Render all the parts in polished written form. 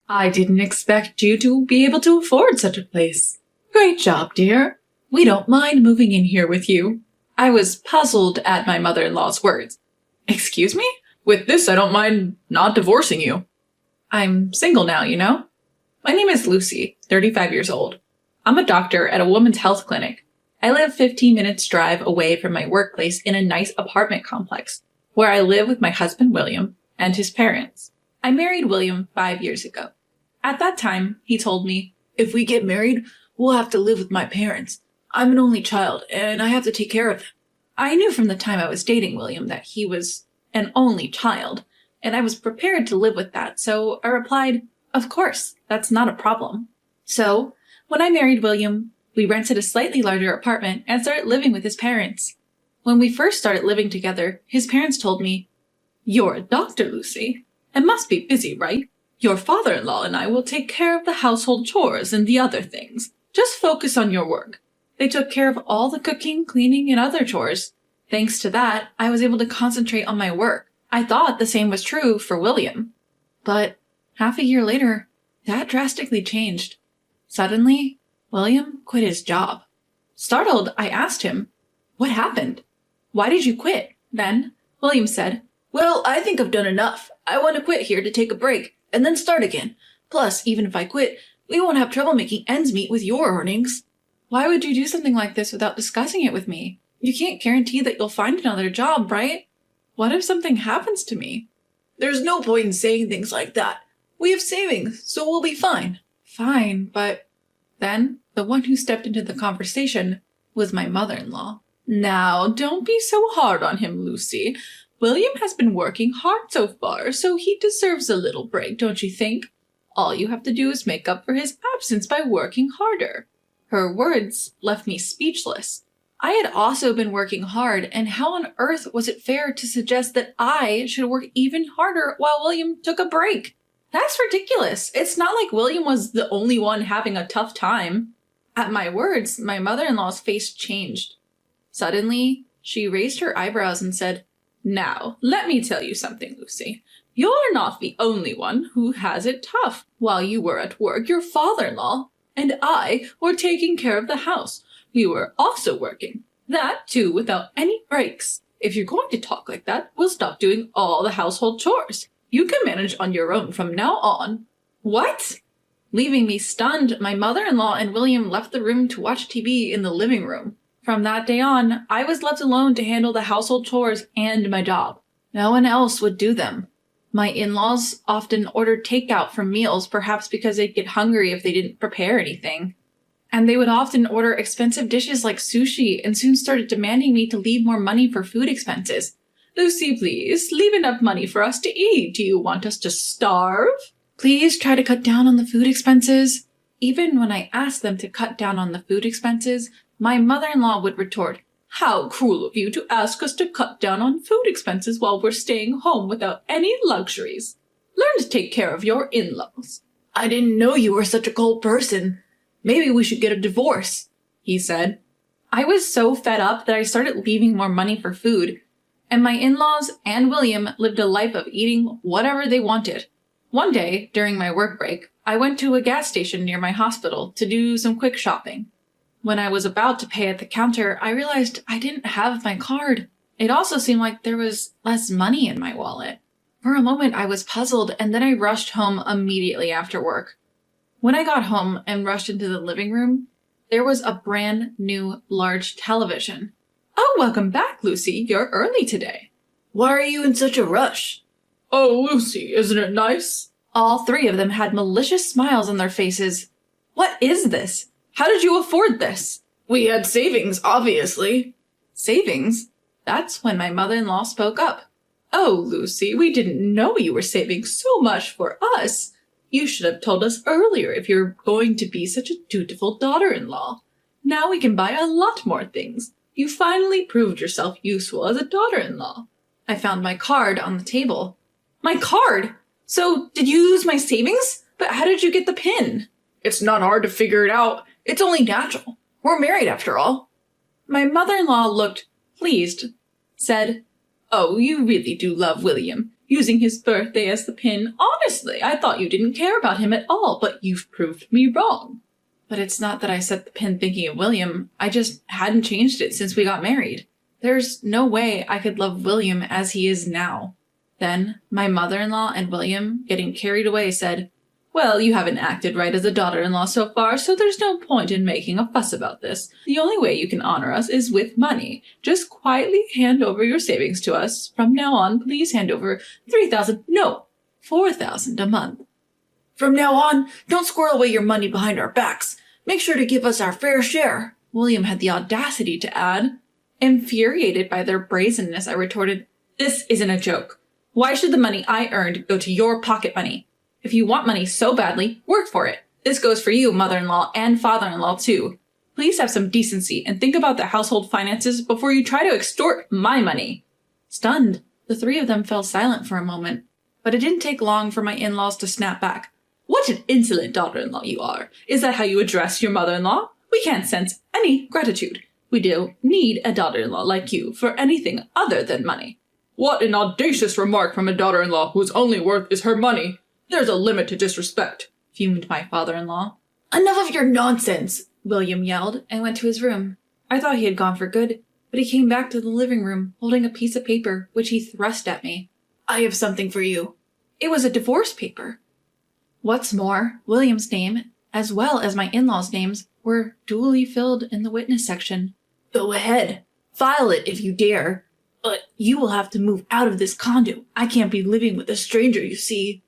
I didn't expect you to be able to afford such a place. Great job, dear. We don't mind moving in here with you. I was puzzled at my mother-in-law's words. Excuse me? With this, I don't mind not divorcing you. I'm single now, you know? My name is Lucy, 35 years old. I'm a doctor at a women's health clinic. I live 15 minutes drive away from my workplace in a nice apartment complex, where I live with my husband William and his parents. I married William 5 years ago. At that time, he told me, "If we get married, we'll have to live with my parents. I'm an only child, and I have to take care of them." I knew from the time I was dating William that he was an only child, and I was prepared to live with that, so I replied, "Of course, that's not a problem." So, when I married William, we rented a slightly larger apartment and started living with his parents. When we first started living together, his parents told me, "You're a doctor, Lucy. It must be busy, right? Your father-in-law and I will take care of the household chores and the other things. Just focus on your work." They took care of all the cooking, cleaning, and other chores. Thanks to that, I was able to concentrate on my work. I thought the same was true for William. But half a year later, that drastically changed. Suddenly, William quit his job. Startled, I asked him, "What happened? Why did you quit?" Then, William said, "Well, I think I've done enough. I want to quit here to take a break, and then start again. Plus, even if I quit, we won't have trouble making ends meet with your earnings." Why would you do something like this without discussing it with me? You can't guarantee that you'll find another job, right? What if something happens to me? "There's no point in saying things like that. We have savings, so we'll be fine." Fine, but then the one who stepped into the conversation was my mother-in-law. "Now, don't be so hard on him, Lucy. William has been working hard so far, so he deserves a little break, don't you think? All you have to do is make up for his absence by working harder." Her words left me speechless. I had also been working hard, and how on earth was it fair to suggest that I should work even harder while William took a break? That's ridiculous. It's not like William was the only one having a tough time. At my words, my mother-in-law's face changed. Suddenly, she raised her eyebrows and said, "Now, let me tell you something, Lucy. You're not the only one who has it tough. While you were at work, your father-in-law and I were taking care of the house. We were also working. That, too, without any breaks. If you're going to talk like that, we'll stop doing all the household chores. You can manage on your own from now on." What? Leaving me stunned, my mother-in-law and William left the room to watch TV in the living room. From that day on, I was left alone to handle the household chores and my job. No one else would do them. My in-laws often ordered takeout for meals, perhaps because they'd get hungry if they didn't prepare anything. And they would often order expensive dishes like sushi and soon started demanding me to leave more money for food expenses. "Lucy, please, leave enough money for us to eat. Do you want us to starve? Please try to cut down on the food expenses." Even when I asked them to cut down on the food expenses, my mother-in-law would retort, "How cruel of you to ask us to cut down on food expenses while we're staying home without any luxuries. Learn to take care of your in-laws." "I didn't know you were such a cold person. Maybe we should get a divorce," he said. I was so fed up that I started leaving more money for food, and my in-laws and William lived a life of eating whatever they wanted. One day, during my work break, I went to a gas station near my hospital to do some quick shopping. When I was about to pay at the counter, I realized I didn't have my card. It also seemed like there was less money in my wallet. For a moment, I was puzzled, and then I rushed home immediately after work. When I got home and rushed into the living room, there was a brand new large television. "Oh, welcome back, Lucy. You're early today." "Why are you in such a rush?" "Oh, Lucy, isn't it nice?" All three of them had malicious smiles on their faces. "What is this? How did you afford this?" "We had savings, obviously." "Savings?" That's when my mother-in-law spoke up. "Oh, Lucy, we didn't know you were saving so much for us. You should have told us earlier if you're going to be such a dutiful daughter-in-law. Now we can buy a lot more things. You finally proved yourself useful as a daughter-in-law." I found my card on the table. "My card? So, did you use my savings? But how did you get the PIN?" "It's not hard to figure it out. It's only natural. We're married after all." My mother-in-law looked pleased, said, "Oh, you really do love William. using his birthday as the pin. Honestly, I thought you didn't care about him at all, but you've proved me wrong. But it's not that I set the pin thinking of William. I just hadn't changed it since we got married. There's no way I could love William as he is now. Then, my mother-in-law and William, getting carried away, said, "Well, you haven't acted right as a daughter-in-law so far, so there's no point in making a fuss about this. The only way you can honor us is with money. Just quietly hand over your savings to us. From now on, please hand over $4,000 a month. From now on, don't squirrel away your money behind our backs. Make sure to give us our fair share," William had the audacity to add. Infuriated by their brazenness, I retorted, "This isn't a joke. Why should the money I earned go to your pocket money? If you want money so badly, work for it. This goes for you, mother-in-law and father-in-law too. Please have some decency and think about the household finances before you try to extort my money." Stunned, the three of them fell silent for a moment, but it didn't take long for my in-laws to snap back. "What an insolent daughter-in-law you are! Is that how you address your mother-in-law? We can't sense any gratitude. We don't need a daughter-in-law like you for anything other than money." "What an audacious remark from a daughter-in-law whose only worth is her money! There's a limit to disrespect," fumed my father-in-law. "Enough of your nonsense," William yelled and went to his room. I thought he had gone for good, but he came back to the living room holding a piece of paper which he thrust at me. "I have something for you." It was a divorce paper. What's more, William's name, as well as my in-laws' names, were duly filled in the witness section. "Go ahead. File it if you dare. But you will have to move out of this condo. I can't be living with a stranger, you see."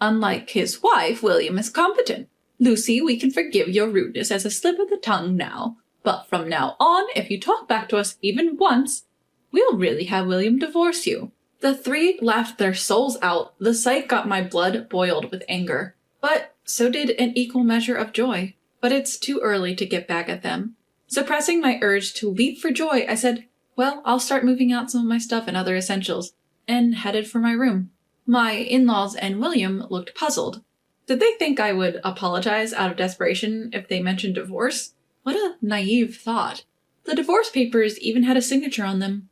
Unlike his wife, William is competent. "Lucy, we can forgive your rudeness as a slip of the tongue now. But from now on, if you talk back to us even once, we'll really have William divorce you." The three laughed their souls out. The sight got my blood boiled with anger. But so did an equal measure of joy. But it's too early to get back at them. Suppressing my urge to leap for joy, I said, "Well, I'll start moving out some of my stuff and other essentials," and headed for my room. My in-laws and William looked puzzled. Did they think I would apologize out of desperation if they mentioned divorce? What a naive thought. The divorce papers even had a signature on them.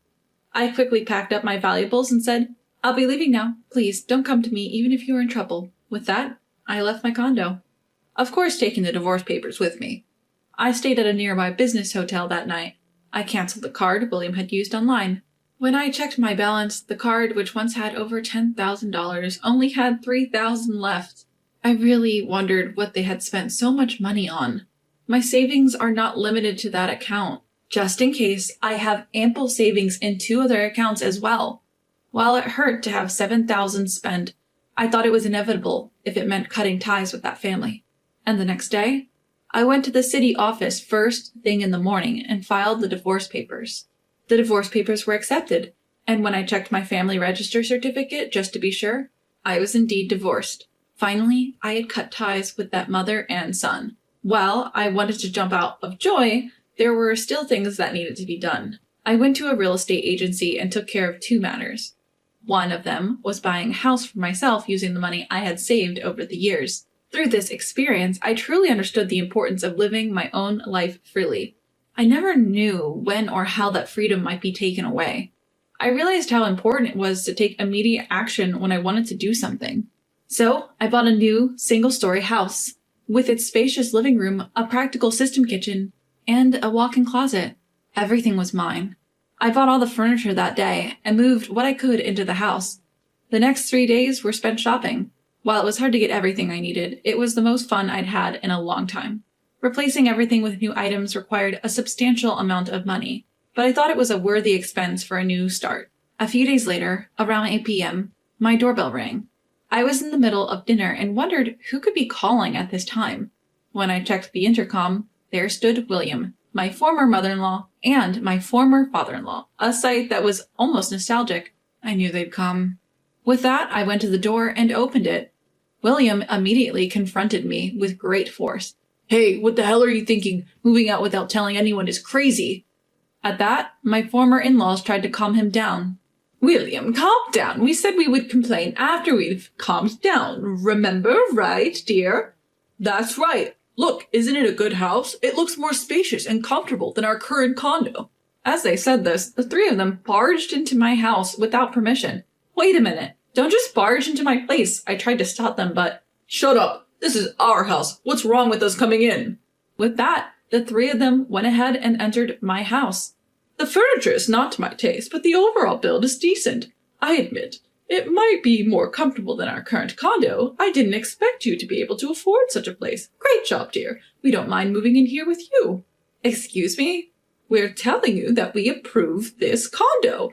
I quickly packed up my valuables and said, "I'll be leaving now. Please don't come to me even if you are in trouble." With that, I left my condo. Of course, taking the divorce papers with me. I stayed at a nearby business hotel that night. I canceled the card William had used online. When I checked my balance, the card, which once had over $10,000, only had $3,000 left. I really wondered what they had spent so much money on. My savings are not limited to that account. Just in case, I have ample savings in 2 other accounts as well. While it hurt to have $7,000 spent, I thought it was inevitable if it meant cutting ties with that family. And the next day, I went to the city office first thing in the morning and filed the divorce papers. The divorce papers were accepted, and when I checked my family register certificate just to be sure, I was indeed divorced. Finally, I had cut ties with that mother and son. While I wanted to jump out of joy, there were still things that needed to be done. I went to a real estate agency and took care of 2 matters. One of them was buying a house for myself using the money I had saved over the years. Through this experience, I truly understood the importance of living my own life freely. I never knew when or how that freedom might be taken away. I realized how important it was to take immediate action when I wanted to do something. So, I bought a new, single-story house, with its spacious living room, a practical system kitchen, and a walk-in closet. Everything was mine. I bought all the furniture that day and moved what I could into the house. The next 3 days were spent shopping. While it was hard to get everything I needed, it was the most fun I'd had in a long time. Replacing everything with new items required a substantial amount of money, but I thought it was a worthy expense for a new start. A few days later, around 8 p.m., my doorbell rang. I was in the middle of dinner and wondered who could be calling at this time. When I checked the intercom, there stood William, my former mother-in-law, and my former father-in-law, a sight that was almost nostalgic. I knew they'd come. With that, I went to the door and opened it. William immediately confronted me with great force. "Hey, what the hell are you thinking? Moving out without telling anyone is crazy." At that, my former in-laws tried to calm him down. "William, calm down. We said we would complain after we've calmed down. Remember, right, dear?" "That's right. Look, isn't it a good house? It looks more spacious and comfortable than our current condo." As they said this, the 3 of them barged into my house without permission. "Wait a minute. Don't just barge into my place. I tried to stop them, but shut up. This is our house. What's wrong with us coming in? With that, the three of them went ahead and entered my house. The furniture is not to my taste, but the overall build is decent. I admit, it might be more comfortable than our current condo. I didn't expect you to be able to afford such a place. Great job, dear. We don't mind moving in here with you. Excuse me? We're telling you that we approve this condo.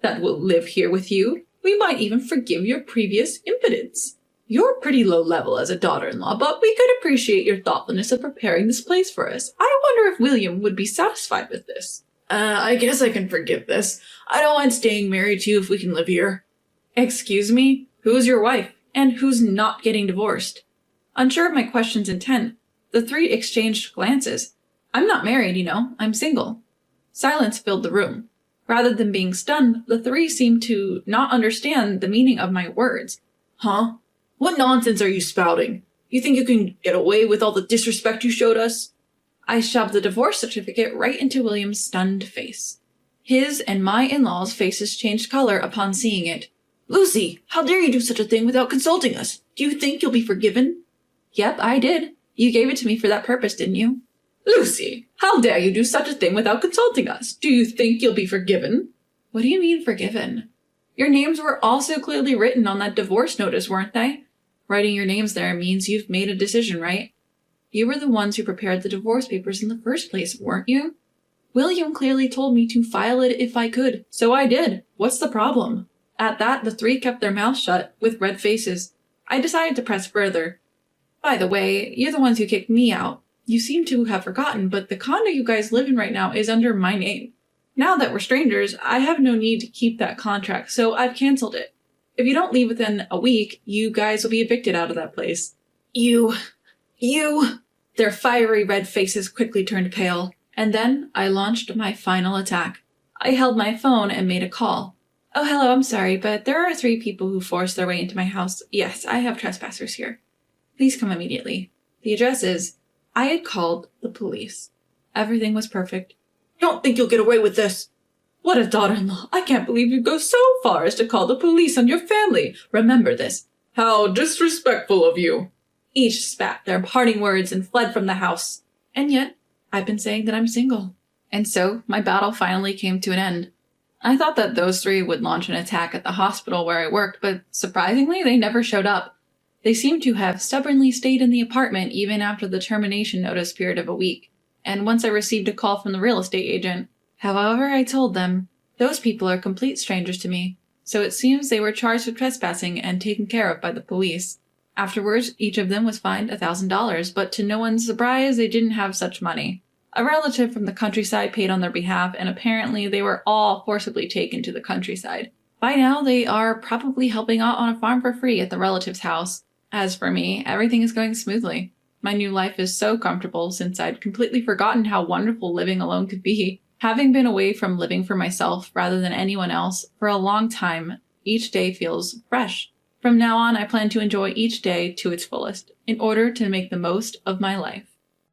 That we'll live here with you. We might even forgive your previous impotence. You're pretty low level as a daughter-in-law, but we could appreciate your thoughtfulness of preparing this place for us. I wonder if William would be satisfied with this. I guess I can forgive this. I don't mind staying married to you if we can live here. Excuse me? Who's your wife? And who's not getting divorced? Unsure of my question's intent, the three exchanged glances. I'm not married, you know. I'm single. Silence filled the room. Rather than being stunned, the three seemed to not understand the meaning of my words. Huh? What nonsense are you spouting? You think you can get away with all the disrespect you showed us? I shoved the divorce certificate right into William's stunned face. His and my in-laws' faces changed color upon seeing it. Lucy, how dare you do such a thing without consulting us? Do you think you'll be forgiven? Yep, I did. You gave it to me for that purpose, didn't you? Lucy, how dare you do such a thing without consulting us? Do you think you'll be forgiven? What do you mean forgiven? Your names were also clearly written on that divorce notice, weren't they? Writing your names there means you've made a decision, right? You were the ones who prepared the divorce papers in the first place, weren't you? William clearly told me to file it if I could, so I did. What's the problem? At that, the three kept their mouths shut, with red faces. I decided to press further. By the way, you're the ones who kicked me out. You seem to have forgotten, but the condo you guys live in right now is under my name. Now that we're strangers, I have no need to keep that contract, so I've canceled it. If you don't leave within a week, you guys will be evicted out of that place. You... Their fiery red faces quickly turned pale, and then I launched my final attack. I held my phone and made a call. Oh, hello, I'm sorry, but there are 3 people who forced their way into my house. Yes, I have trespassers here. Please come immediately. The address is... I had called the police. Everything was perfect. Don't think you'll get away with this. What a daughter-in-law. I can't believe you'd go so far as to call the police on your family. Remember this. How disrespectful of you. Each spat their parting words and fled from the house. And yet, I've been saying that I'm single. And so, my battle finally came to an end. I thought that those 3 would launch an attack at the hospital where I worked, but surprisingly, they never showed up. They seemed to have stubbornly stayed in the apartment even after the termination notice period of a week. And once I received a call from the real estate agent. However, I told them, those people are complete strangers to me. So it seems they were charged with trespassing and taken care of by the police. Afterwards, each of them was fined $1,000, but to no one's surprise, they didn't have such money. A relative from the countryside paid on their behalf, and apparently they were all forcibly taken to the countryside. By now, they are probably helping out on a farm for free at the relative's house. As for me, everything is going smoothly. My new life is so comfortable since I'd completely forgotten how wonderful living alone could be. Having been away from living for myself rather than anyone else for a long time, each day feels fresh. From now on, I plan to enjoy each day to its fullest, in order to make the most of my life.